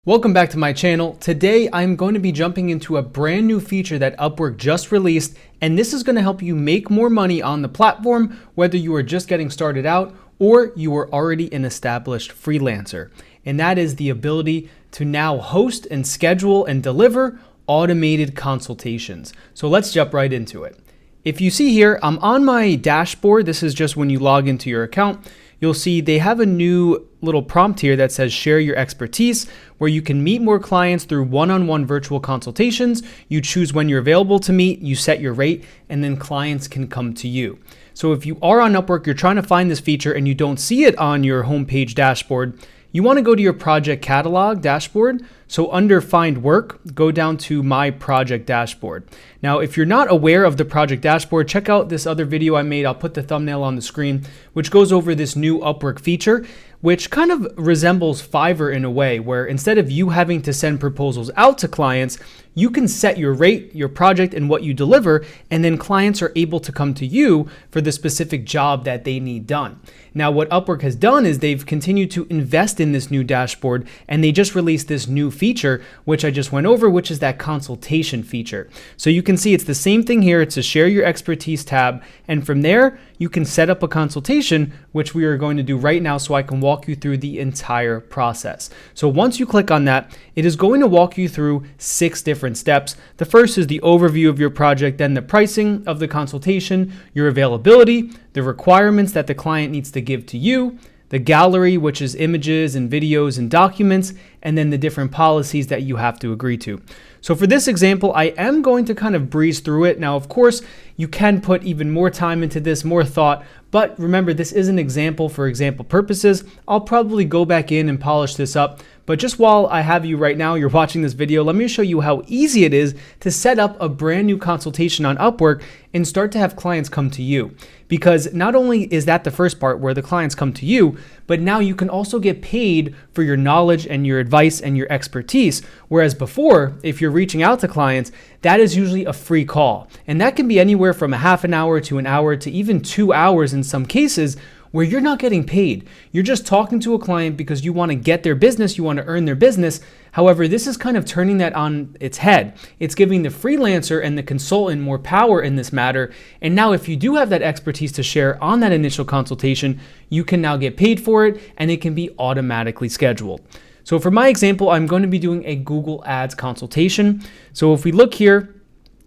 Welcome back to my channel. Today I'm going to be jumping into a brand new feature that Upwork just released, and this is going to help you make more money on the platform, whether you are just getting started out or you are already an established freelancer. And that is the ability to now host and schedule and deliver automated consultations. So let's jump right into it. If you see here, I'm on my dashboard. This is just when you log into your account. You'll see they have a new little prompt here that says share your expertise, where you can meet more clients through one-on-one virtual consultations. You choose when you're available to meet, you set your rate, and then clients can come to you. So if you are on Upwork, you're trying to find this feature and you don't see it on your homepage dashboard, you want to go to your project catalog dashboard. So under find work, go down to my project dashboard. Now, if you're not aware of the project dashboard, check out this other video I made. I'll put the thumbnail on the screen, which goes over this new Upwork feature, which kind of resembles Fiverr in a way, where instead of you having to send proposals out to clients, you can set your rate, your project, and what you deliver, and then clients are able to come to you for the specific job that they need done. Now, what Upwork has done is they've continued to invest in this new dashboard, and they just released this new feature, which I just went over, which is that consultation feature. So you can see it's the same thing here. It's a share your expertise tab, and from there, you can set up a consultation, which we are going to do right now so I can walk you through the entire process. So once you click on that, it is going to walk you through 6 different steps. The first is the overview of your project, then the pricing of the consultation, your availability, the requirements that the client needs to give to you, the gallery, which is images and videos and documents, and then the different policies that you have to agree to. So for this example, I am going to kind of breeze through it. Now, of course, you can put even more time into this, more thought, but remember, this is an example for example purposes. I'll probably go back in and polish this up. But just while I have you right now, you're watching this video, let me show you how easy it is to set up a brand new consultation on Upwork and start to have clients come to you. Because not only is that the first part where the clients come to you, but now you can also get paid for your knowledge and your advice and your expertise. Whereas before, if you're reaching out to clients, that is usually a free call. And that can be anywhere from a half an hour to an hour to even 2 hours in some cases, where you're not getting paid. You're just talking to a client because you want to get their business, you want to earn their business. However, this is kind of turning that on its head. It's giving the freelancer and the consultant more power in this matter. And now if you do have that expertise to share on that initial consultation, you can now get paid for it and it can be automatically scheduled. So for my example, I'm going to be doing a Google Ads consultation. So if we look here,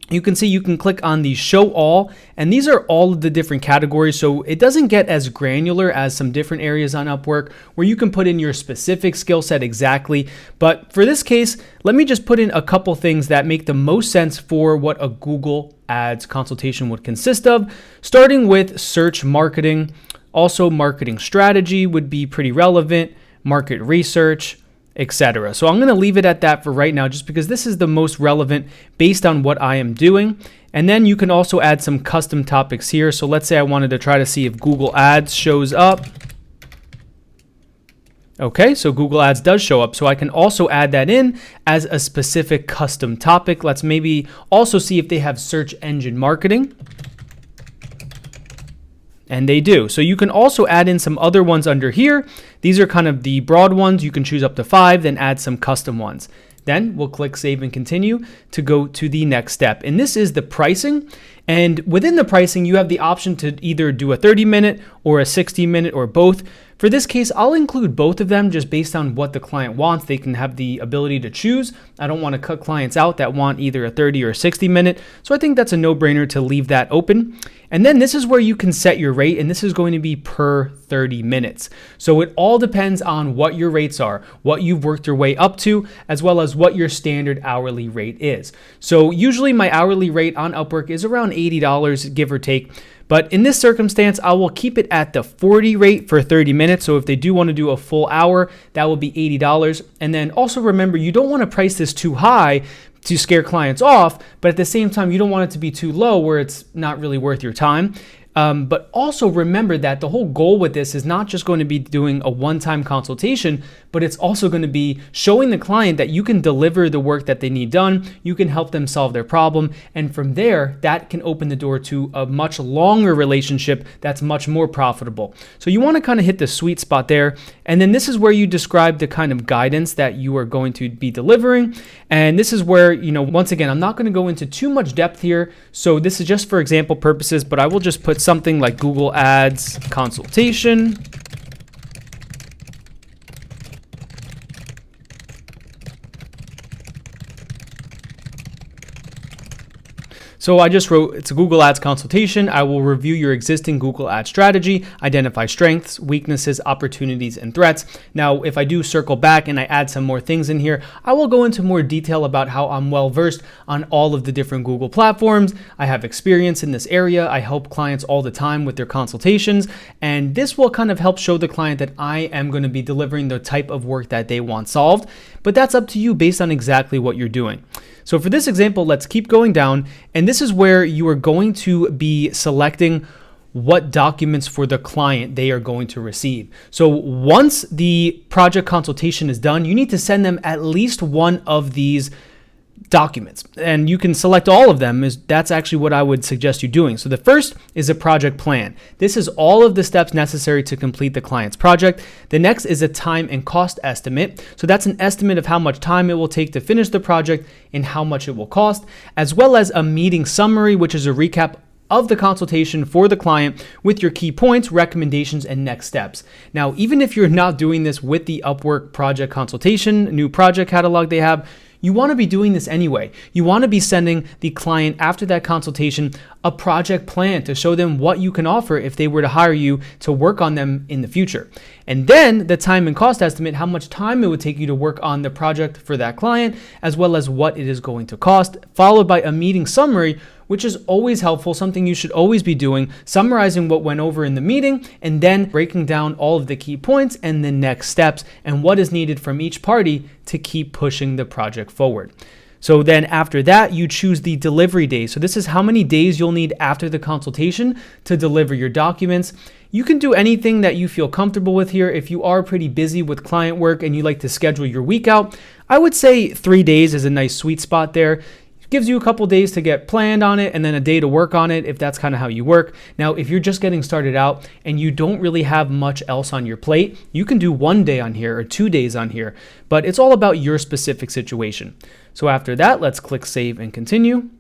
you can see you can click on the show all, and these are all of the different categories. So it doesn't get as granular as some different areas on Upwork where you can put in your specific skill set exactly. But for this case, let me just put in a couple things that make the most sense for what a Google Ads consultation would consist of, starting with search marketing. Also, marketing strategy would be pretty relevant, market research, etc. So I'm going to leave it at that for right now, just because this is the most relevant based on what I am doing. And then you can also add some custom topics here. So let's say I wanted to try to see if Google Ads shows up. Okay, so Google Ads does show up. So I can also add that in as a specific custom topic. Let's maybe also see if they have search engine marketing. And they do. So you can also add in some other ones under here. These are kind of the broad ones. You can choose up to 5, then add some custom ones. Then we'll click save and continue to go to the next step. And this is the pricing. And within the pricing, you have the option to either do a 30-minute or a 60-minute or both. For this case, I'll include both of them just based on what the client wants. They can have the ability to choose. I don't want to cut clients out that want either a 30 or a 60-minute. So I think that's a no-brainer to leave that open. And then this is where you can set your rate, and this is going to be per 30 minutes. So it all depends on what your rates are, what you've worked your way up to, as well as what your standard hourly rate is. So usually my hourly rate on Upwork is around $80, give or take. But in this circumstance, I will keep it at the 40 rate for 30 minutes. So if they do want to do a full hour, that will be $80. And then also remember, you don't want to price this too high to scare clients off, but at the same time, you don't want it to be too low where it's not really worth your time. But also remember that the whole goal with this is not just going to be doing a one-time consultation, but it's also going to be showing the client that you can deliver the work that they need done, you can help them solve their problem, and from there, that can open the door to a much longer relationship that's much more profitable. So you want to kind of hit the sweet spot there, and then this is where you describe the kind of guidance that you are going to be delivering, and this is where, once again, I'm not going to go into too much depth here, so this is just for example purposes, but I will just put something like Google Ads consultation. So I just wrote, it's a Google Ads consultation. I will review your existing Google Ads strategy, identify strengths, weaknesses, opportunities, and threats. Now, if I do circle back and I add some more things in here, I will go into more detail about how I'm well versed on all of the different Google platforms. I have experience in this area. I help clients all the time with their consultations. And this will kind of help show the client that I am going to be delivering the type of work that they want solved. But that's up to you based on exactly what you're doing. So for this example, let's keep going down. And this is where you are going to be selecting what documents for the client they are going to receive. So once the project consultation is done, you need to send them at least one of these documents, and you can select all of them. That's actually what I would suggest you doing. So the first is a project plan. This is all of the steps necessary to complete the client's project. The next is a time and cost estimate. So that's an estimate of how much time it will take to finish the project and how much it will cost, as well as a meeting summary, which is a recap of the consultation for the client with your key points, recommendations, and next steps. Now, even if you're not doing this with the Upwork project consultation, new project catalog they have, you want to be doing this anyway. You want to be sending the client after that consultation a project plan to show them what you can offer if they were to hire you to work on them in the future. And then the time and cost estimate, how much time it would take you to work on the project for that client, as well as what it is going to cost, followed by a meeting summary, which is always helpful, something you should always be doing, summarizing what went over in the meeting, and then breaking down all of the key points and the next steps and what is needed from each party to keep pushing the project forward. So then after that, you choose the delivery day. So this is how many days you'll need after the consultation to deliver your documents. You can do anything that you feel comfortable with here. If you are pretty busy with client work and you like to schedule your week out, I would say 3 days is a nice sweet spot there. Gives you a couple days to get planned on it and then a day to work on it if that's kind of how you work. Now, if you're just getting started out and you don't really have much else on your plate, you can do 1 day on here or 2 days on here, but it's all about your specific situation. So after that, let's click Save and Continue.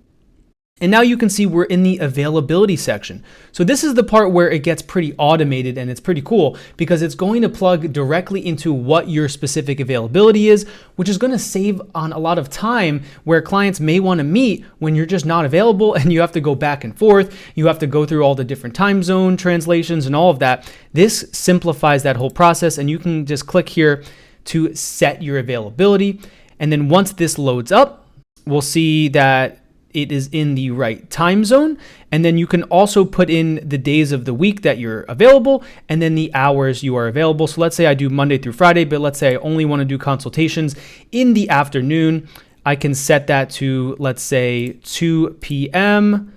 And now you can see we're in the availability section. So this is the part where it gets pretty automated and it's pretty cool because it's going to plug directly into what your specific availability is, which is going to save on a lot of time where clients may want to meet when you're just not available and you have to go back and forth. You have to go through all the different time zone translations and all of that. This simplifies that whole process, and you can just click here to set your availability. And then once this loads up, we'll see that it is in the right time zone. And then you can also put in the days of the week that you're available and then the hours you are available. So let's say I do Monday through Friday, but let's say I only want to do consultations in the afternoon. I can set that to, let's say, 2 p.m.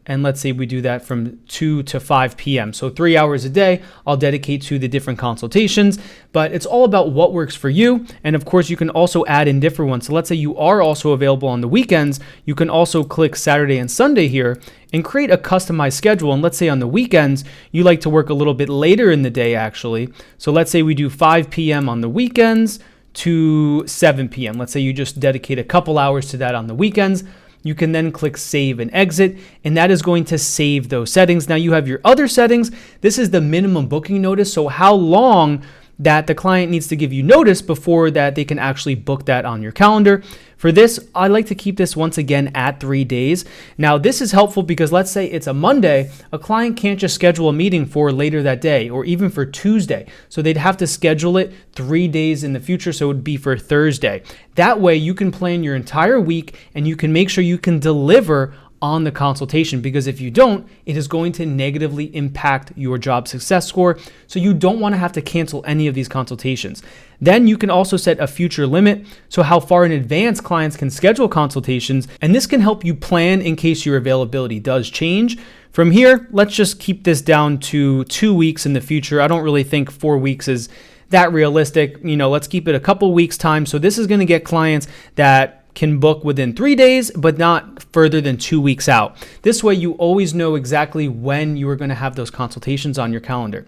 And let's say we do that from 2 to 5 p.m. So 3 hours a day I'll dedicate to the different consultations, but it's all about what works for you. And of course, you can also add in different ones. So let's say you are also available on the weekends. You can also click Saturday and Sunday here and create a customized schedule. And let's say on the weekends, you like to work a little bit later in the day actually. So let's say we do 5 p.m. on the weekends to 7 p.m. Let's say you just dedicate a couple hours to that on the weekends. You can then click Save and Exit, and that is going to save those settings. Now you have your other settings. This is the minimum booking notice, so how long that the client needs to give you notice before that they can actually book that on your calendar. For this, I like to keep this once again at 3 days. Now this is helpful because let's say it's a Monday, a client can't just schedule a meeting for later that day or even for Tuesday. So they'd have to schedule it 3 days in the future, so it would be for Thursday. That way you can plan your entire week and you can make sure you can deliver on the consultation, because if you don't, it is going to negatively impact your job success score. So you don't want to have to cancel any of these consultations. Then you can also set a future limit, so how far in advance clients can schedule consultations, and this can help you plan in case your availability does change. From here, let's just keep this down to 2 weeks in the future. I don't really think 4 weeks is that realistic. Let's keep it a couple weeks time. So this is going to get clients that can book within 3 days, but not further than 2 weeks out. This way you always know exactly when you are going to have those consultations on your calendar.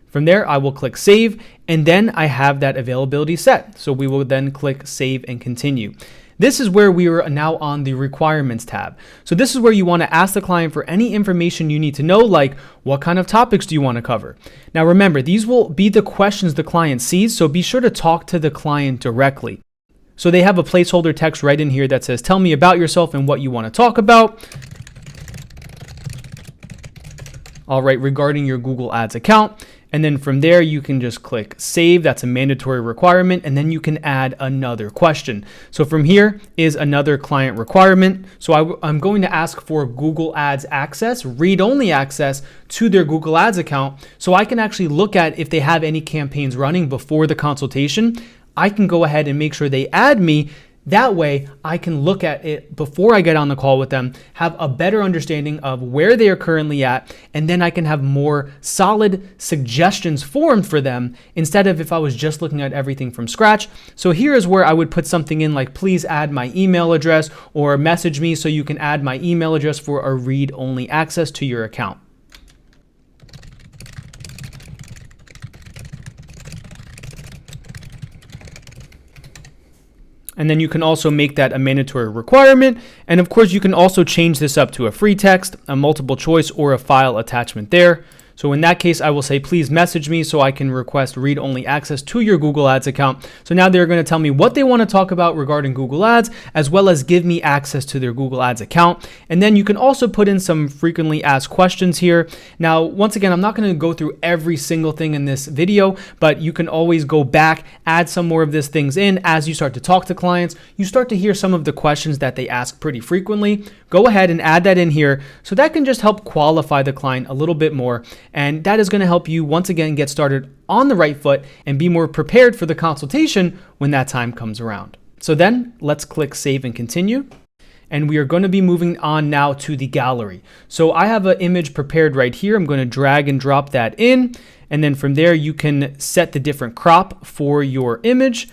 From there, I will click save, and then I have that availability set. So we will then click save and continue. This is where we are now on the requirements tab. So this is where you want to ask the client for any information you need to know, like what kind of topics do you want to cover? Now remember, these will be the questions the client sees, so be sure to talk to the client directly. So they have a placeholder text right in here that says, tell me about yourself and what you want to talk about. All right, regarding your Google Ads account. And then from there, you can just click save. That's a mandatory requirement. And then you can add another question. So from here is another client requirement. So I'm going to ask for Google Ads access, read-only access to their Google Ads account. So I can actually look at if they have any campaigns running before the consultation. I can go ahead and make sure they add me. That way I can look at it before I get on the call with them, have a better understanding of where they are currently at, and then I can have more solid suggestions formed for them instead of if I was just looking at everything from scratch. So here is where I would put something in like, please add my email address, or message me so you can add my email address for a read-only access to your account. And then you can also make that a mandatory requirement. And of course, you can also change this up to a free text, a multiple choice, or a file attachment there. So in that case, I will say, please message me so I can request read-only access to your Google Ads account. So now they're going to tell me what they want to talk about regarding Google Ads, as well as give me access to their Google Ads account. And then you can also put in some frequently asked questions here. Now, once again, I'm not going to go through every single thing in this video, but you can always go back, add some more of these things in as you start to talk to clients. You start to hear some of the questions that they ask pretty frequently. Go ahead and add that in here. So that can just help qualify the client a little bit more. And that is going to help you once again get started on the right foot and be more prepared for the consultation when that time comes around. So then let's click save and continue. And we are going to be moving on now to the gallery. So I have an image prepared right here. I'm going to drag and drop that in. And then from there, you can set the different crop for your image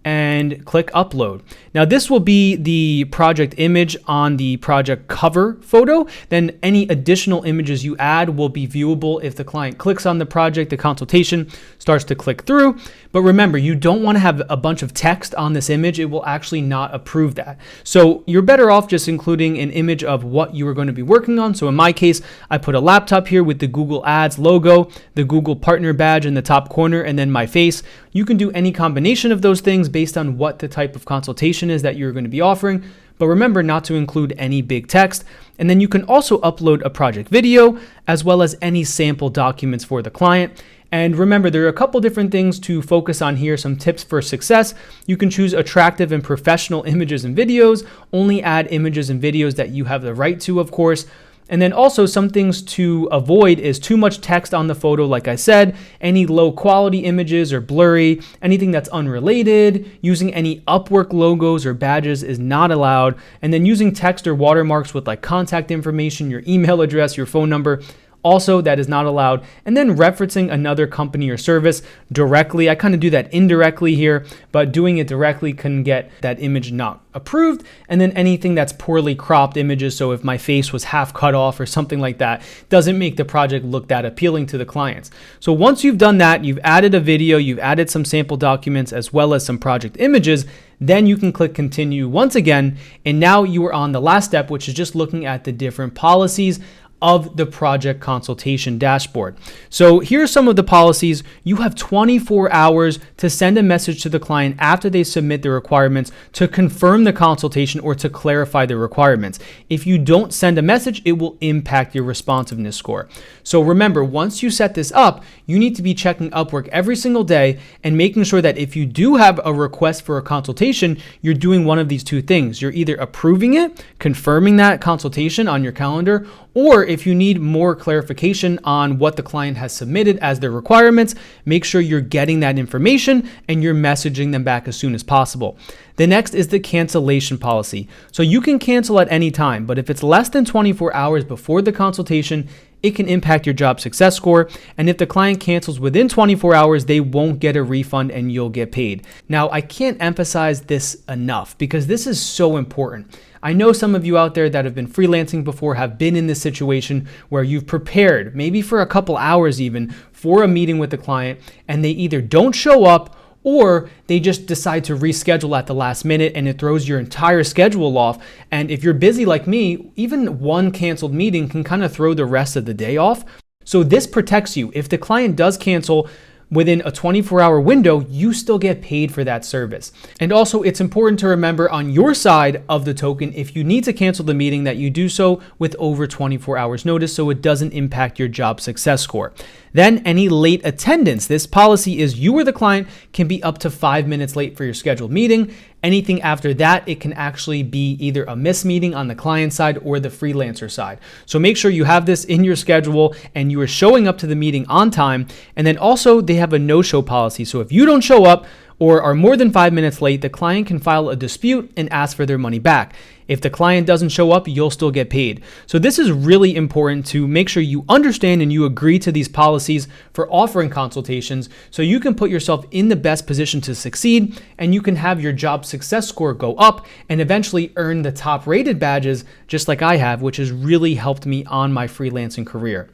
and click upload. Now this will be the project image on the project cover photo. Then any additional images you add will be viewable if the client clicks on the project, the consultation starts to click through. But remember, you don't want to have a bunch of text on this image. It will actually not approve that. So you're better off just including an image of what you are going to be working on. So in my case, I put a laptop here with the Google Ads logo, the Google partner badge in the top corner, and then my face. You can do any combination of those things based on what the type of consultation is that you're going to be offering. But remember not to include any big text. And then you can also upload a project video as well as any sample documents for the client. And remember, there are a couple different things to focus on here, some tips for success. You can choose attractive and professional images and videos, only add images and videos that you have the right to, of course. And then also some things to avoid is too much text on the photo. Like I said, any low quality images or blurry, anything that's unrelated, using any Upwork logos or badges is not allowed. And then using text or watermarks with like contact information, your email address, your phone number, also, that is not allowed. And then referencing another company or service directly. I kind of do that indirectly here, but doing it directly can get that image not approved. And then anything that's poorly cropped images. So if my face was half cut off or something like that, doesn't make the project look that appealing to the clients. So once you've done that, you've added a video, you've added some sample documents as well as some project images, then you can click continue once again. And now you are on the last step, which is just looking at the different policies of the project consultation dashboard. So here's some of the policies. You have 24 hours to send a message to the client after they submit the requirements to confirm the consultation or to clarify the requirements. If you don't send a message, it will impact your responsiveness score. So remember, once you set this up, you need to be checking Upwork every single day and making sure that if you do have a request for a consultation, you're doing one of these two things. You're either approving it, confirming that consultation on your calendar, or if you need more clarification on what the client has submitted as their requirements, make sure you're getting that information and you're messaging them back as soon as possible. The next is the cancellation policy. So you can cancel at any time, but if it's less than 24 hours before the consultation, it can impact your job success score. And if the client cancels within 24 hours, they won't get a refund and you'll get paid. Now, I can't emphasize this enough because this is so important. I know some of you out there that have been freelancing before have been in this situation where you've prepared, maybe for a couple hours even, for a meeting with the client, and they either don't show up or they just decide to reschedule at the last minute and it throws your entire schedule off. And if you're busy like me, even one canceled meeting can kind of throw the rest of the day off. So this protects you. If the client does cancel within a 24-hour window, you still get paid for that service. And also, it's important to remember on your side of the token, if you need to cancel the meeting, that you do so with over 24 hours notice so it doesn't impact your job success score. Then any late attendance. This policy is you or the client can be up to 5 minutes late for your scheduled meeting. Anything after that, it can actually be either a missed meeting on the client side or the freelancer side. So make sure you have this in your schedule and you are showing up to the meeting on time. And then also they have a no-show policy. So if you don't show up or are more than 5 minutes late, the client can file a dispute and ask for their money back. If the client doesn't show up, you'll still get paid. So this is really important to make sure you understand and you agree to these policies for offering consultations so you can put yourself in the best position to succeed and you can have your job success score go up and eventually earn the top rated badges just like I have, which has really helped me on my freelancing career.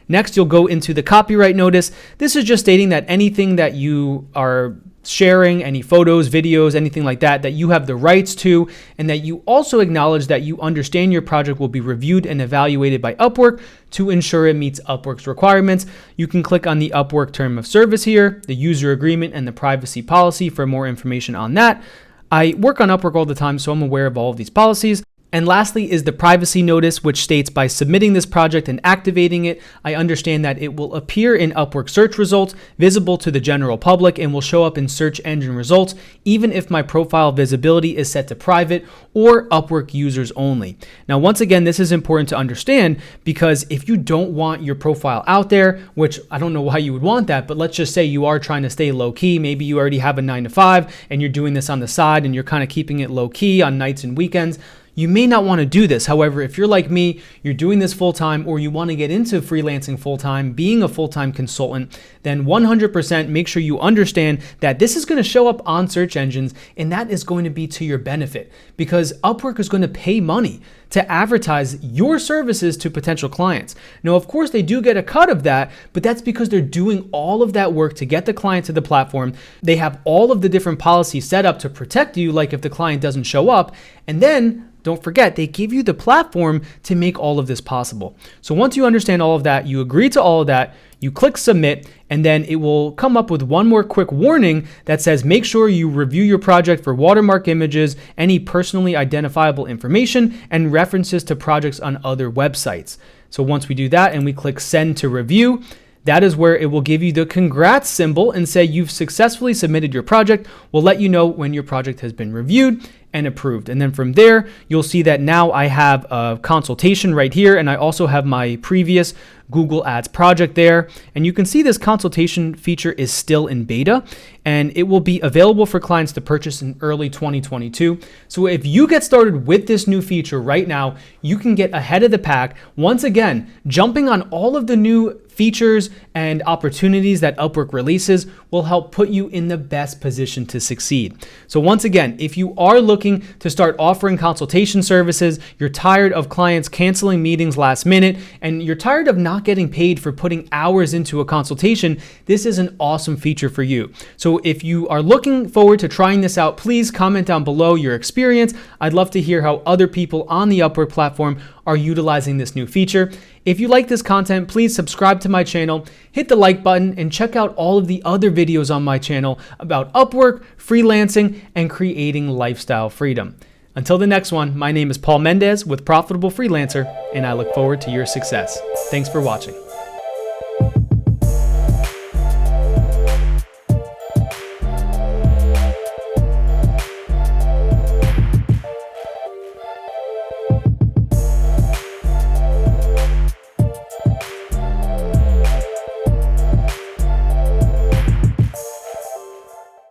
Next, you'll go into the copyright notice. This is just stating that anything that you are sharing, any photos, videos, anything like that, that you have the rights to, and that you also acknowledge that you understand your project will be reviewed and evaluated by Upwork to ensure it meets Upwork's requirements. You can click on the Upwork term of service here, the user agreement, and the privacy policy for more information on that. I work on Upwork all the time, so I'm aware of all of these policies. And lastly is the privacy notice, which states by submitting this project and activating it, I understand that it will appear in Upwork search results, visible to the general public, and will show up in search engine results, even if my profile visibility is set to private or Upwork users only. Now, once again, this is important to understand because if you don't want your profile out there, which I don't know why you would want that, but let's just say you are trying to stay low key. Maybe you already have a 9-to-5 and you're doing this on the side and you're kind of keeping it low key on nights and weekends. You may not want to do this. However, if you're like me, you're doing this full-time or you want to get into freelancing full-time, being a full-time consultant, then 100% make sure you understand that this is going to show up on search engines and that is going to be to your benefit because Upwork is going to pay money to advertise your services to potential clients. Now, of course, they do get a cut of that, but that's because they're doing all of that work to get the client to the platform. They have all of the different policies set up to protect you, like if the client doesn't show up, and then don't forget, they give you the platform to make all of this possible. So once you understand all of that, you agree to all of that, you click submit, and then it will come up with one more quick warning that says, make sure you review your project for watermark images, any personally identifiable information, and references to projects on other websites. So once we do that and we click send to review, that is where it will give you the congrats symbol and say you've successfully submitted your project. We'll let you know when your project has been reviewed and approved. And then from there, you'll see that now I have a consultation right here. And I also have my previous Google Ads project there. And you can see this consultation feature is still in beta and it will be available for clients to purchase in early 2022. So if you get started with this new feature right now, you can get ahead of the pack. Once again, jumping on all of the new features and opportunities that Upwork releases will help put you in the best position to succeed. So once again, if you are looking to start offering consultation services, you're tired of clients canceling meetings last minute, and you're tired of not getting paid for putting hours into a consultation, this is an awesome feature for you. So if you are looking forward to trying this out, please comment down below your experience. I'd love to hear how other people on the Upwork platform are utilizing this new feature. If you like this content, please subscribe to my channel, hit the like button, and check out all of the other videos on my channel about Upwork, freelancing, and creating lifestyle freedom. Until the next one, my name is Paul Mendes with Profitable Freelancer, and I look forward to your success. Thanks for watching.